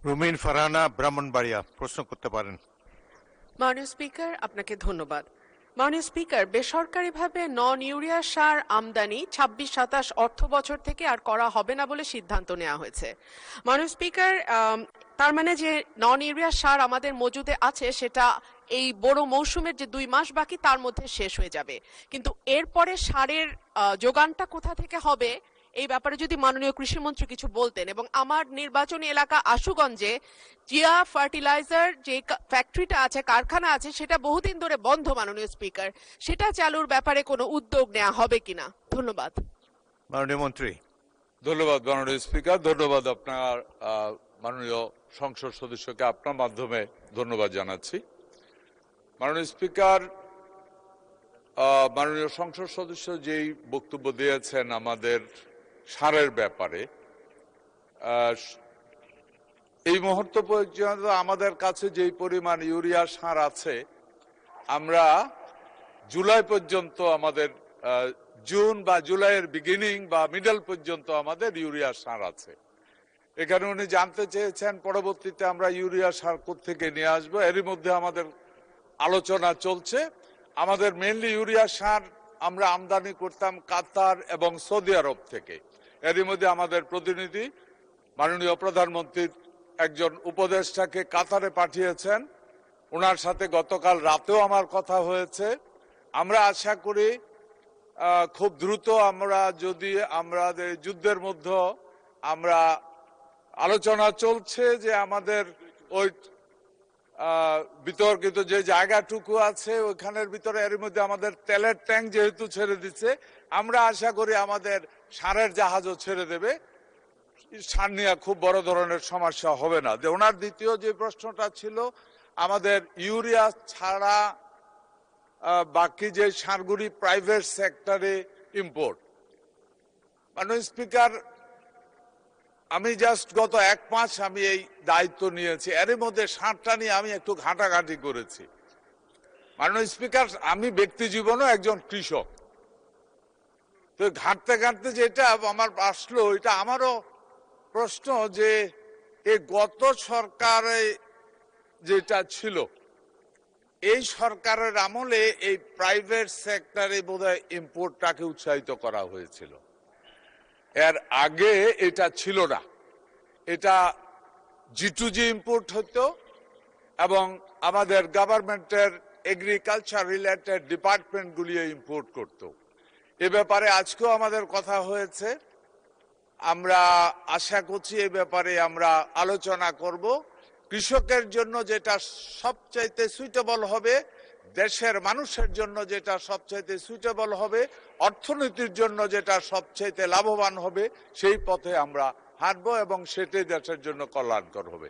রুমিন ফারহানা, ব্রাহ্মণবাড়িয়া, প্রশ্ন করতে পারেন। মাননীয় স্পিকার, আপনাকে ধন্যবাদ। মাননীয় স্পিকার, বেসরকারিভাবে নন ইউরিয়া সার আমদানি ২৬-২৭ অর্থ বছর থেকে আর করা হবে না বলে সিদ্ধান্ত নেওয়া হয়েছে। মাননীয় স্পিকার, তার মানে যে নন ইউরিয়া সার আমাদের মজুদে আছে সেটা এই বড় মৌসুমের যে ২ মাস বাকি তার মধ্যে শেষ হয়ে যাবে, কিন্তু এরপরে সারের যোগানটা কোথা থেকে হবে এই ব্যাপারে যদি মাননীয় কৃষিমন্ত্রী কিছু বলতেন। এবং আমার নির্বাচনী এলাকা আশুগঞ্জে জিয়া ফার্টিলাইজার যে ফ্যাক্টরিটা আছে, কারখানা আছে, সেটা বহুদিন ধরে বন্ধ মাননীয় স্পিকার, সেটা চালুর ব্যাপারে কোনো উদ্যোগ নেওয়া হবে কিনা? ধন্যবাদ। মাননীয় মন্ত্রী। ধন্যবাদ মাননীয় স্পিকার, ধন্যবাদ আপনার মাননীয় সংসদ সদস্যকে আপনার মাধ্যমে ধন্যবাদ জানাচ্ছি। মাননীয় স্পিকার, মাননীয় সংসদ সদস্য যেই বক্তব্য দিয়েছেন আমাদের সারের ব্যাপারে, এই মুহূর্ত পর্যন্ত আমাদের কাছে যেই পরিমাণ ইউরিয়া সার আছে, আমরা জুলাই পর্যন্ত আমাদের জুন বা জুলাইয়ের বিগিনিং বা মিডল পর্যন্ত আমাদের ইউরিয়া সার আছে। এখানে উনি জানতে চেয়েছেন পরবর্তীতে আমরা ইউরিয়া সার কোত্থেকে নিয়ে আসবো। এরই মধ্যে আমাদের আলোচনা চলছে। আমাদের মেইনলি ইউরিয়া সার আমরা আমদানি করতাম কাতার এবং সৌদি আরব থেকে। এরই মধ্যে আমাদের প্রতিনিধি মাননীয় প্রধানমন্ত্রীর একজন উপদেষ্টাকে কাতারে পাঠিয়েছেন, ওনার সাথে গতকাল রাতেও আমার কথা হয়েছে। আমরা আশা করি খুব দ্রুত আমরা যদি আমাদের যুদ্ধের মধ্যে আমরা আলোচনা চলছে যে আমাদের ওই বিতর্কিত যে জায়গাটুকু আছে ওইখানের ভিতরে এর মধ্যে আমাদের তেলের ট্যাঙ্ক যেহেতু ছেড়ে দিচ্ছে, আমরা আশা করি আমাদের সারের জাহাজও ছেড়ে দেবে, সার নিয়ে খুব বড় ধরনের সমস্যা হবে না। ওনার দ্বিতীয় যে প্রশ্নটা ছিল আমাদের ইউরিয়া ছাড়া বাকি যে সারগুলি প্রাইভেট সেক্টরে ইম্পোর্ট। মাননীয় স্পিকার, আমি জাস্ট গত 1 মাস আমি এই দায়িত্ব নিয়েছি, এর মধ্যে সারটা নিয়ে আমি একটু ঘাটাঘাটি করেছি। মাননীয় স্পিকার, আমি ব্যক্তি জীবনও একজন কৃষক, তো ঘাটতে ঘাটতে যেটা আমার আসলো এটা আমারও প্রশ্ন যে এই গত সরকারে যেটা ছিল এই সরকারের আমলে এই প্রাইভেট সেক্টরে বোধহয় ইম্পোর্টটাকে উৎসাহিত করা হয়েছিল, এর আগে এটা ছিল না। এটা G2G ইম্পোর্ট হতো এবং আমাদের গভর্নমেন্টের এগ্রিকালচার রিলেটেড ডিপার্টমেন্টগুলি ইম্পোর্ট করত। এ ব্যাপারে আজকেও আমাদের কথা হয়েছে, আমরা আশা করছি এই ব্যাপারে আমরা আলোচনা করব। কৃষকের জন্য যেটা সবচাইতে সুইটেবল হবে, দেশের মানুষের জন্য যেটা সবচাইতে সুইটেবল হবে, অর্থনীতির জন্য যেটা সবচাইতে লাভবান হবে, সেই পথে আমরা হাঁটবো এবং সেটাই দেশের জন্য কল্যাণকর হবে।